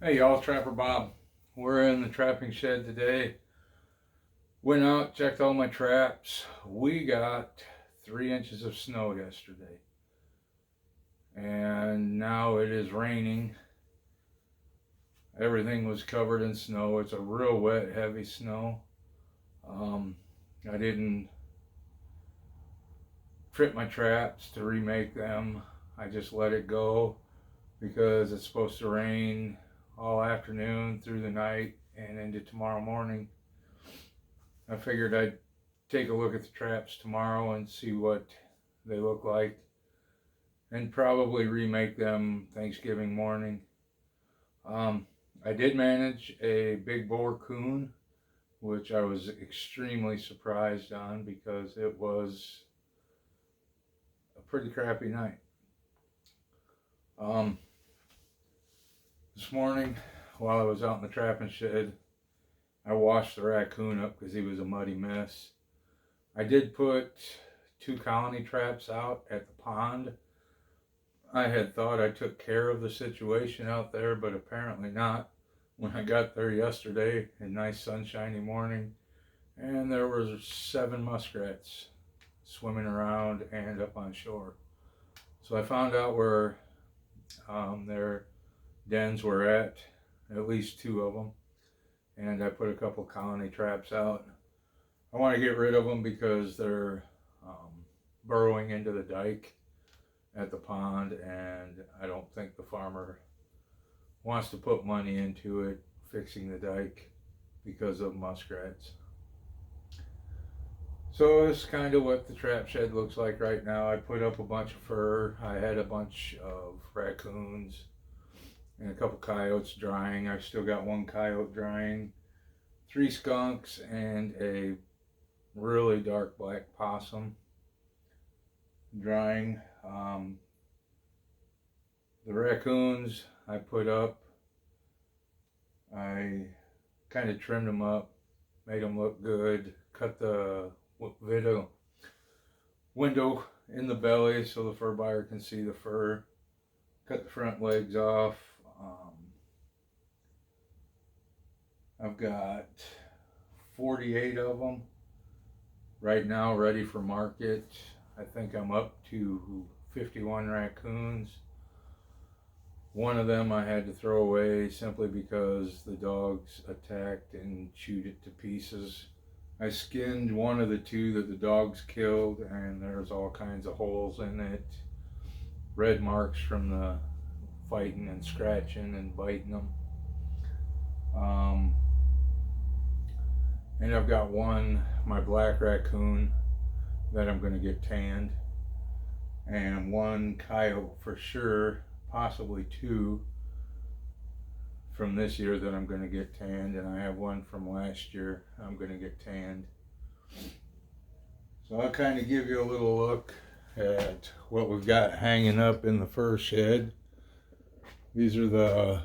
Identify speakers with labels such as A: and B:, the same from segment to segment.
A: Hey y'all, Trapper Bob. We're in the trapping shed today. Went out, checked all my traps. We got 3 inches of snow yesterday. And now it is raining. Everything was covered in snow. It's a real wet, heavy snow. I didn't trip my traps to remake them. I just let it go because it's supposed to rain all afternoon through the night and into tomorrow morning. I figured I'd take a look at the traps tomorrow and see what they look like and probably remake them Thanksgiving morning. I did manage a big boar coon, which I was extremely surprised on because it was a pretty crappy night. This morning, while I was out in the trapping shed, I washed the raccoon up because he was a muddy mess. I did put 2 colony traps out at the pond. I had thought I took care of the situation out there, but apparently not. When I got there yesterday, a nice sunshiny morning, and there were 7 muskrats swimming around and up on shore. So I found out where their dens were at least 2 of them, and I put a couple colony traps out. I want to get rid of them because they're burrowing into the dike at the pond, and I don't think the farmer wants to put money into it, fixing the dike, because of muskrats. So it's kind of what the trap shed looks like right now. I put up a bunch of fur. I had a bunch of raccoons and a couple coyotes drying. I've still got 1 coyote drying, 3 skunks, and a really dark black possum drying. The raccoons I put up, I kind of trimmed them up, made them look good, cut the window in the belly so the fur buyer can see the fur, cut the front legs off. I've got 48 of them right now ready for market. I think I'm up to 51 raccoons. One of them I had to throw away simply because the dogs attacked and chewed it to pieces. I skinned one of the 2 that the dogs killed, and there's all kinds of holes in it. Red marks from the fighting and scratching and biting them. And I've got my black raccoon, that I'm going to get tanned, and 1 coyote for sure, possibly 2 from this year that I'm going to get tanned, and I have 1 from last year I'm going to get tanned. So I'll kind of give you a little look at what we've got hanging up in the fur shed. These are the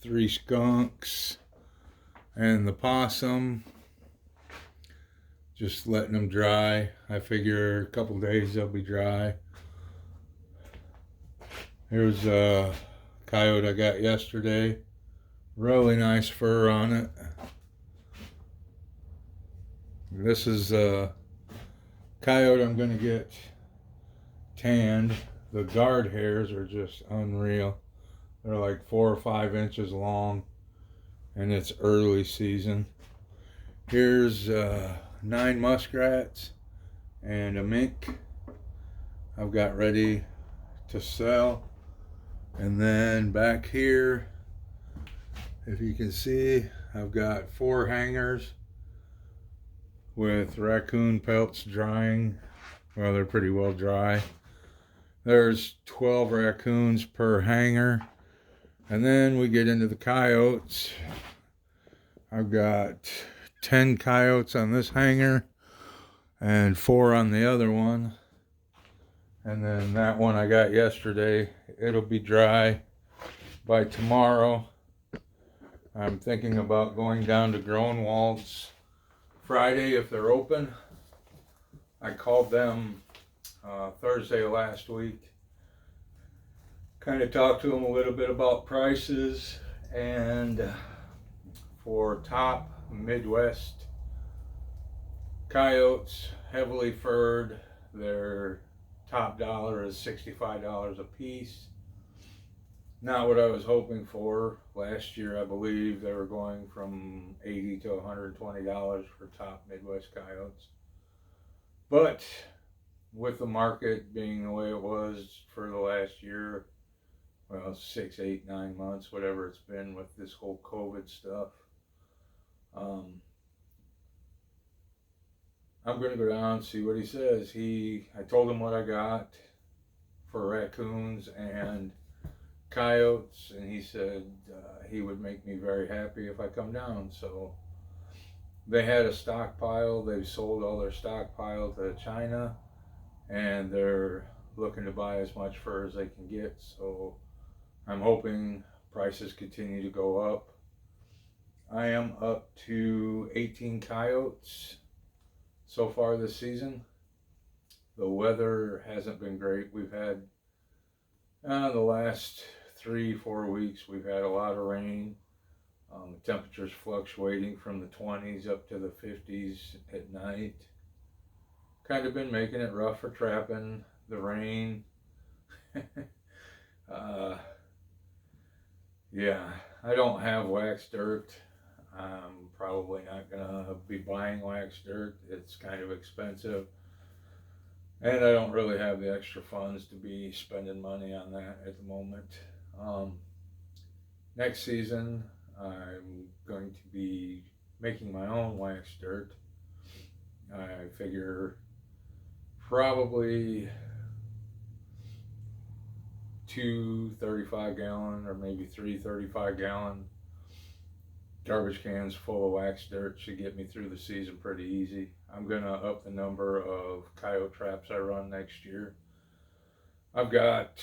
A: 3 skunks and the possum. Just letting them dry. I figure a couple days they'll be dry. Here's a coyote I got yesterday. Really nice fur on it. This is a coyote I'm going to get tanned. The guard hairs are just unreal. They're like 4 or 5 inches long, and it's early season. Here's 9 muskrats and a mink I've got ready to sell. And then back here, if you can see, I've got 4 hangers with raccoon pelts drying. Well, they're pretty well dry. There's 12 raccoons per hanger. And then we get into the coyotes. I've got 10 coyotes on this hanger and 4 on the other one. And then that one I got yesterday, it'll be dry by tomorrow. I'm thinking about going down to Groenewald's Friday if they're open. I called them Thursday of last week. Kind of talked to them a little bit about prices And for top Midwest coyotes, heavily furred, their top dollar is $65 a piece. Not what I was hoping for. Last year, I believe they were going from $80 to $120 for top Midwest coyotes. But with the market being the way it was for the last year, well, 6, 8, 9 months, whatever it's been with this whole COVID stuff, I'm going to go down and see what he says. I told him what I got for raccoons and coyotes, and he said he would make me very happy if I come down. So they had a stockpile. They've sold all their stockpile to China, and they're looking to buy as much fur as they can get. So I'm hoping prices continue to go up. I am up to 18 coyotes so far this season. The weather hasn't been great. We've had the last 3-4 weeks, we've had a lot of rain. The temperature's fluctuating from the 20s up to the 50s at night. Kind of been making it rough for trapping. The rain. Yeah, I don't have wax dirt. I'm probably not gonna be buying wax dirt. It's kind of expensive, and I don't really have the extra funds to be spending money on that at the moment. Next season, I'm going to be making my own wax dirt. I figure probably 2 35-gallon or maybe 3 35-gallon garbage cans full of wax dirt should get me through the season pretty easy. I'm gonna up the number of coyote traps I run next year. I've got,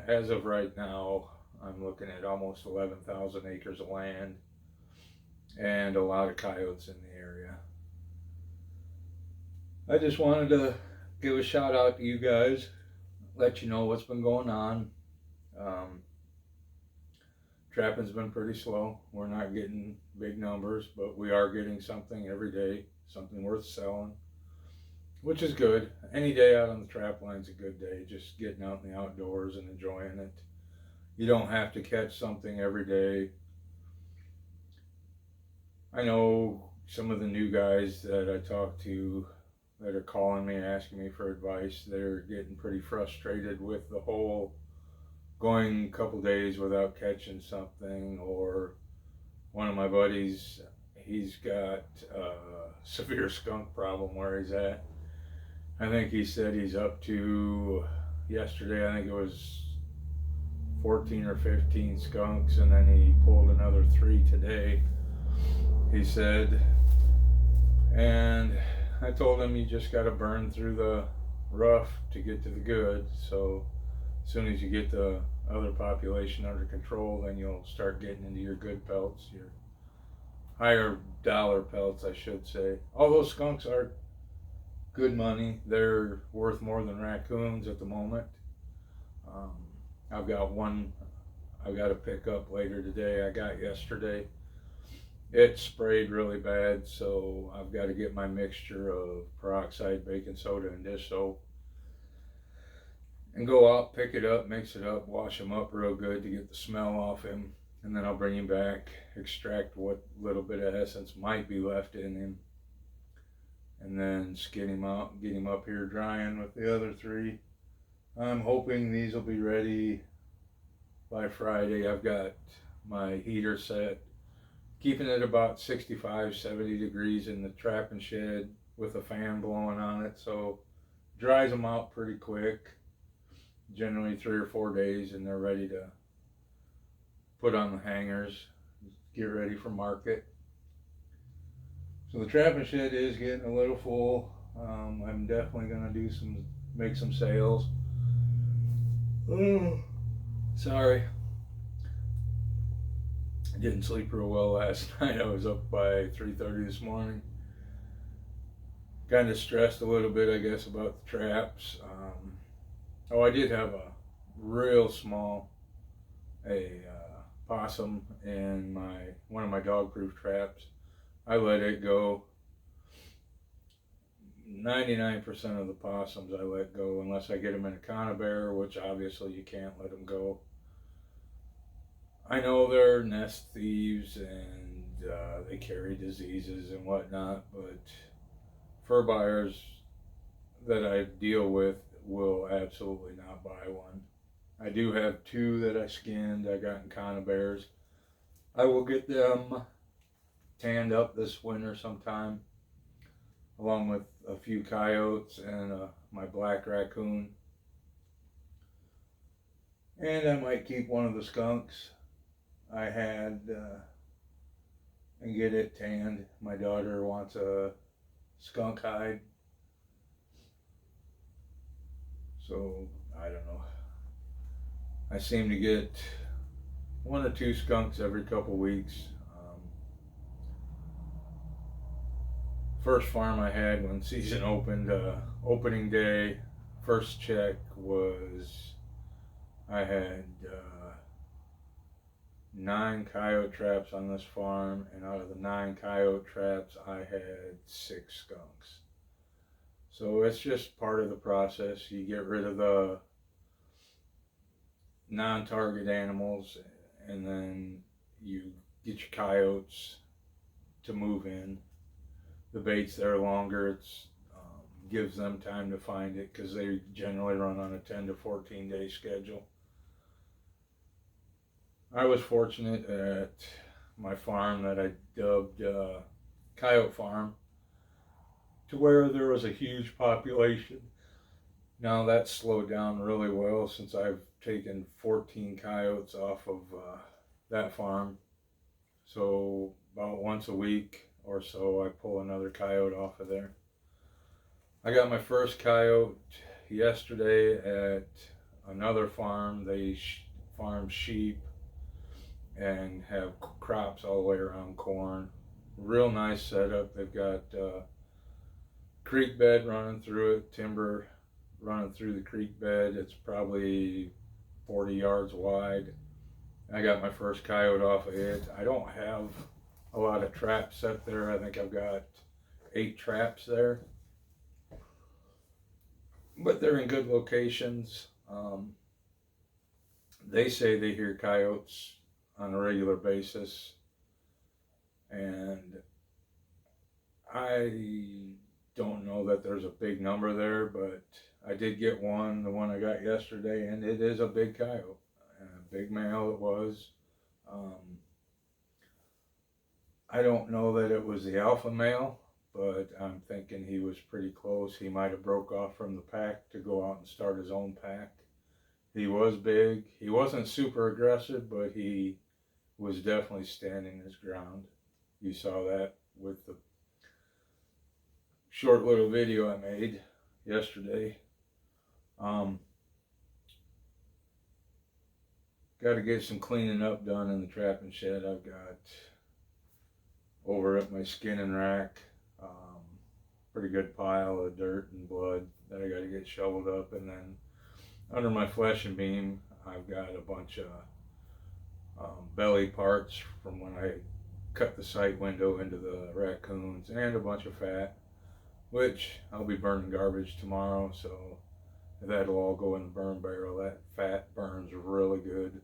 A: as of right now, I'm looking at almost 11,000 acres of land and a lot of coyotes in the area. I just wanted to give a shout out to you guys, let you know what's been going on. Trapping's been pretty slow. We're not getting big numbers, but we are getting something every day, something worth selling, which is good. Any day out on the trap line's a good day, just getting out in the outdoors and enjoying it. You don't have to catch something every day. I know some of the new guys that I talk to that are calling me, asking me for advice, they're getting pretty frustrated with the whole going a couple days without catching something. Or one of my buddies, he's got a severe skunk problem where he's at. I think he said he's up to, yesterday, I think it was 14 or 15 skunks, and then he pulled another 3 today, he said. And I told him you just got to burn through the rough to get to the good. So as soon as you get the other population under control, then you'll start getting into your good pelts, your higher dollar pelts, I should say. Although skunks are good money, they're worth more than raccoons at the moment. I've got one I've got to pick up later today. I got yesterday. It sprayed really bad, so I've got to get my mixture of peroxide, baking soda, and dish soap and go out, pick it up, mix it up, wash him up real good to get the smell off him, and then I'll bring him back, extract what little bit of essence might be left in him, and then skin him out, get him up here drying with the other 3. I'm hoping these will be ready by Friday. I've got my heater set, keeping it about 65, 70 degrees in the trapping shed with a fan blowing on it, so dries them out pretty quick, generally 3 or 4 days, and they're ready to put on the hangers, get ready for market. So the trapping shed is getting a little full. I'm definitely going to make some sales. Oh, sorry. I didn't sleep real well last night. I was up by 3:30 this morning. Kind of stressed a little bit, I guess, about the traps. I did have a real small, possum in one of my dog-proof traps. I let it go. 99% of the possums I let go unless I get them in a conibear, which obviously you can't let them go. I know they're nest thieves and they carry diseases and whatnot, but fur buyers that I deal with will absolutely not buy one. I do have two that I skinned. I got in conibears. I will get them tanned up this winter sometime, along with a few coyotes and my black raccoon. And I might keep one of the skunks I had and get it tanned. My daughter wants a skunk hide. So, I don't know. I seem to get 1 or 2 skunks every couple weeks. First farm I had when season opened, opening day, first check was I had 9 coyote traps on this farm, and out of the 9 coyote traps, I had 6 skunks. So it's just part of the process. You get rid of the non-target animals, and then you get your coyotes to move in. The bait's there longer. It's gives them time to find it because they generally run on a 10 to 14 day schedule. I was fortunate at my farm that I dubbed Coyote Farm to where there was a huge population. Now that's slowed down really well since I've taken 14 coyotes off of that farm. So about once a week or so I pull another coyote off of there. I got my first coyote yesterday at another farm. They farm sheep and have crops all the way around corn. Real nice setup. They've got creek bed running through it, timber running through the creek bed. It's probably 40 yards wide. I got my first coyote off of it. I don't have a lot of traps set there. I think I've got 8 traps there, but they're in good locations. They say they hear coyotes on a regular basis, and I don't know that there's a big number there, but I did get one, the one I got yesterday, and it is a big coyote, a big male it was. I don't know that it was the alpha male, but I'm thinking he was pretty close. He might have broke off from the pack to go out and start his own pack. He was big. He wasn't super aggressive, but he was definitely standing his ground. You saw that with the short little video I made yesterday. Got to get some cleaning up done in the trapping shed. I've got over at my skinning rack, pretty good pile of dirt and blood that I got to get shoveled up, and then under my fleshing beam I've got a bunch of belly parts from when I cut the sight window into the raccoons, and a bunch of fat, which I'll be burning garbage tomorrow, so that'll all go in the burn barrel. That fat burns really good,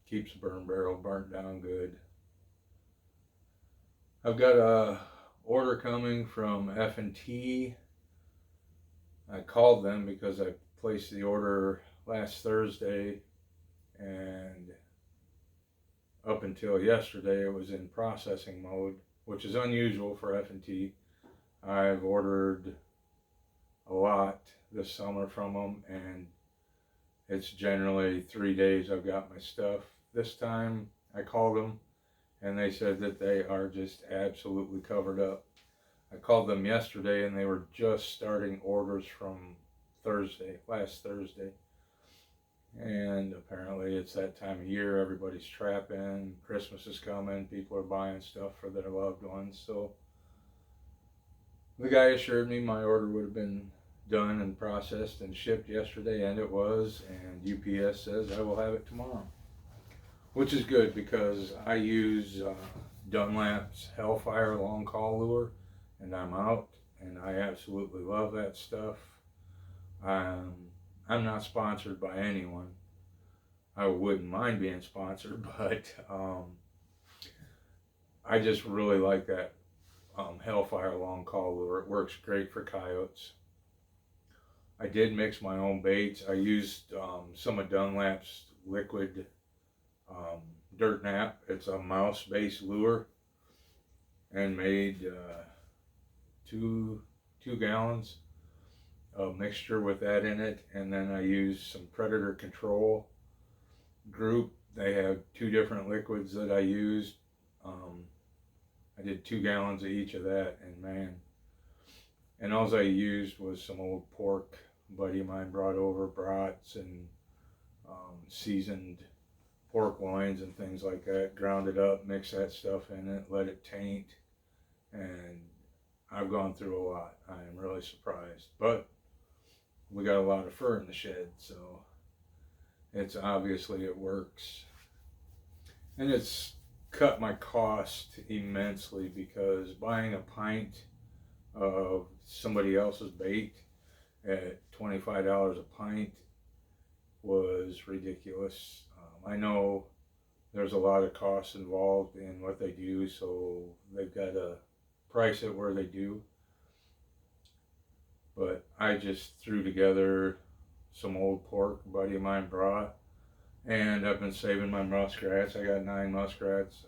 A: keeps the burn barrel burnt down good. I've got a order coming from F&T. I called them because I placed the order last Thursday, and up until yesterday it was in processing mode, which is unusual for F&T. I've ordered a lot this summer from them, and it's generally 3 days I've got my stuff. This time I called them and they said that they are just absolutely covered up. I called them yesterday and they were just starting orders from last Thursday. And apparently it's that time of year, everybody's trapping, Christmas is coming, people are buying stuff for their loved ones. So the guy assured me my order would have been done and processed and shipped yesterday, and it was, and UPS says I will have it tomorrow. which is good because I use Dunlap's Hellfire long call lure, and I'm out, and I absolutely love that stuff. Um, I'm not sponsored by anyone. I wouldn't mind being sponsored, but I just really like that Hellfire long call lure. It works great for coyotes. I did mix my own baits. I used some of Dunlap's liquid um, dirt nap. It's a mouse-based lure, and made two gallons of mixture with that in it. And then I used some Predator Control group. They have two different liquids that I used. I did 2 gallons of each of that, and man, and all I used was some old pork a buddy of mine brought over, brats and seasoned pork loins and things like that. Ground it up, mix that stuff in it, let it taint, and I've gone through a lot. I am really surprised, but we got a lot of fur in the shed, so it's obviously it works, and it's cut my cost immensely because buying a pint of somebody else's bait at $25 a pint was ridiculous. I know there's a lot of costs involved in what they do, so they've got to price it where they do. But I just threw together some old pork a buddy of mine brought, and I've been saving my muskrats. I got 9 muskrats.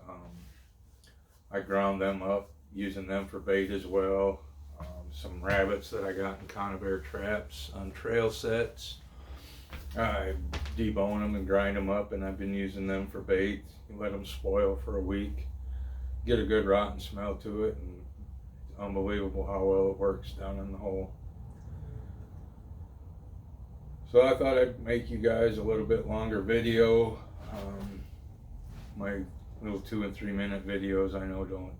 A: I ground them up, using them for bait as well. Some rabbits that I got in conibear traps on trail sets. I debone them and grind them up, and I've been using them for bait. You let them spoil for a week, get a good rotten smell to it, and it's unbelievable how well it works down in the hole. So I thought I'd make you guys a little bit longer video. My little 2 and 3 minute videos I know don't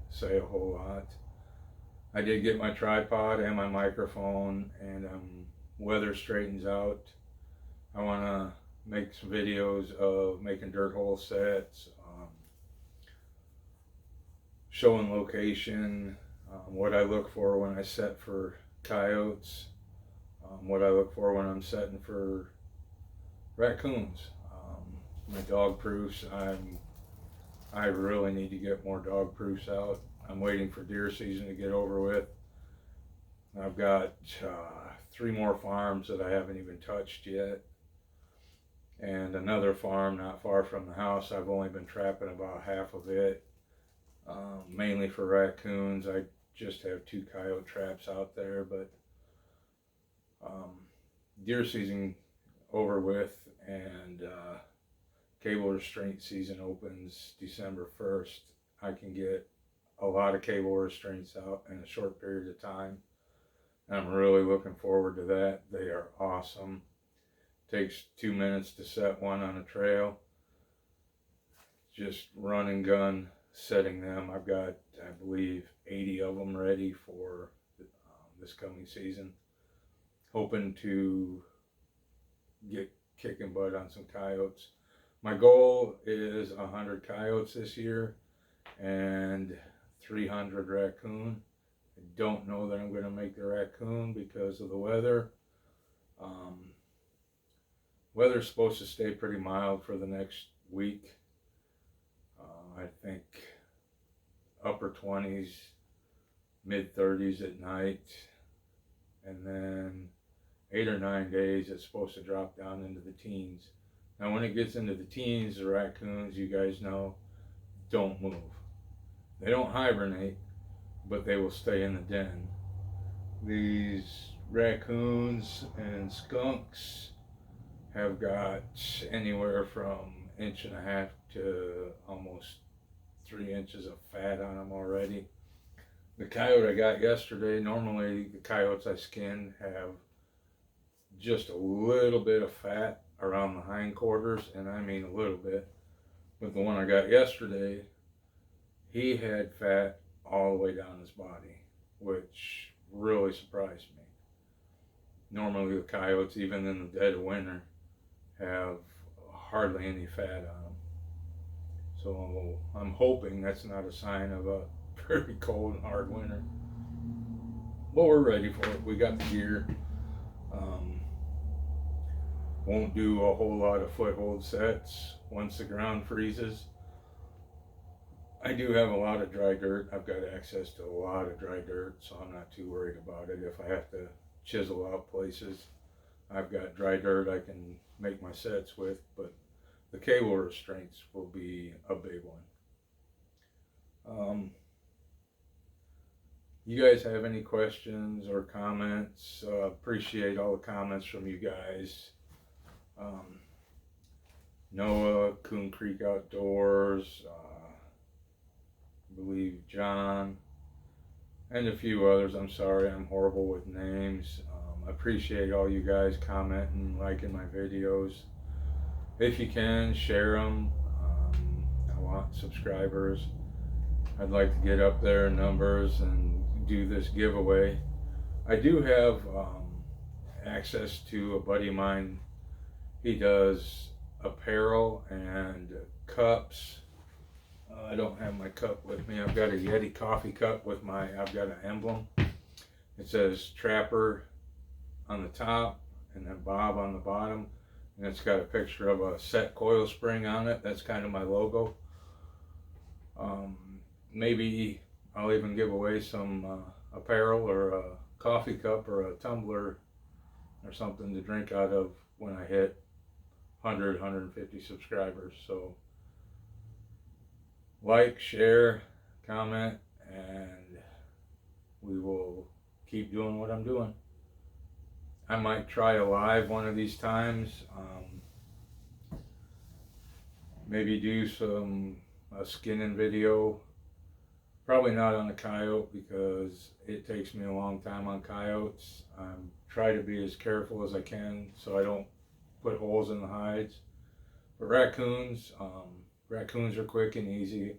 A: say a whole lot. I did get my tripod and my microphone, and weather straightens out, I want to make some videos of making dirt hole sets, showing location, what I look for when I set for coyotes, what I look for when I'm setting for raccoons. My dog proofs, I really need to get more dog proofs out. I'm waiting for deer season to get over with. I've got 3 more farms that I haven't even touched yet, and another farm not far from the house. I've only been trapping about half of it, mainly for raccoons. I just have 2 coyote traps out there, but deer season over with, and cable restraint season opens December 1st. I can get a lot of cable restraints out in a short period of time. I'm really looking forward to that. They are awesome. Takes 2 minutes to set one on a trail. Just run and gun setting them. I've got, I believe, 80 of them ready for this coming season. Hoping to get kicking butt on some coyotes. My goal is 100 coyotes this year and 300 raccoon. I don't know that I'm going to make the raccoon because of the weather. Weather's supposed to stay pretty mild for the next week. I think upper 20s, mid 30s at night, and then 8 or 9 days it's supposed to drop down into the teens. Now when it gets into the teens, the raccoons, you guys know, don't move. They don't hibernate, but they will stay in the den. These raccoons and skunks have got anywhere from 1.5 inches to almost 3 inches of fat on them already. The coyote I got yesterday, normally the coyotes I skin have just a little bit of fat around the hindquarters, and I mean a little bit. But the one I got yesterday, he had fat all the way down his body, which really surprised me. Normally the coyotes, even in the dead of winter, have hardly any fat on them. So I'm hoping that's not a sign of a very cold and hard winter. But we're ready for it. We got the gear. Won't do a whole lot of foothold sets once the ground freezes. I do have a lot of dry dirt. I've got access to a lot of dry dirt, so I'm not too worried about it. If I have to chisel out places, I've got dry dirt I can make my sets with, but the cable restraints will be a big one. You guys have any questions or comments? Appreciate all the comments from you guys. Noah, Coon Creek Outdoors, I believe John, and a few others. I'm sorry, I'm horrible with names. I appreciate all you guys commenting, liking my videos. If you can, share them. I want subscribers. I'd like to get up there in numbers and do this giveaway. I do have access to a buddy of mine. He does apparel and cups. I don't have my cup with me. I've got a Yeti coffee cup with I've got an emblem. It says Trapper on the top and then Bob on the bottom. And it's got a picture of a set coil spring on it. That's kind of my logo. Maybe I'll even give away some apparel or a coffee cup or a tumbler or something to drink out of when I hit 100, 150 subscribers. So like, share, comment, and we will keep doing what I'm doing. I might try a live one of these times. Maybe do a skinning video. Probably not on a coyote because it takes me a long time on coyotes. Try to be as careful as I can so I don't put holes in the hides. But raccoons are quick and easy.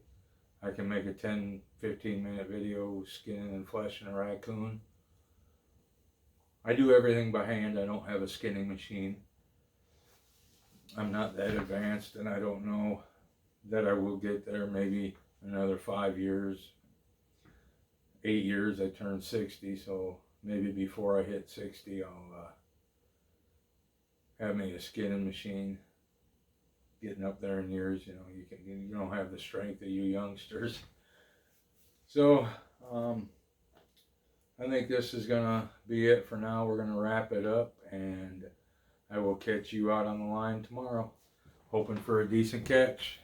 A: I can make a 10-15 minute video skinning and fleshing a raccoon. I do everything by hand. I don't have a skinning machine. I'm not that advanced, and I don't know that I will get there. Maybe another 5 years, 8 years. I turned 60, so maybe before I hit 60 I'll have me a skinning machine. Getting up there in years, you don't have the strength of you youngsters. So I think this is gonna be it for now. We're gonna wrap it up, and I will catch you out on the line tomorrow, hoping for a decent catch.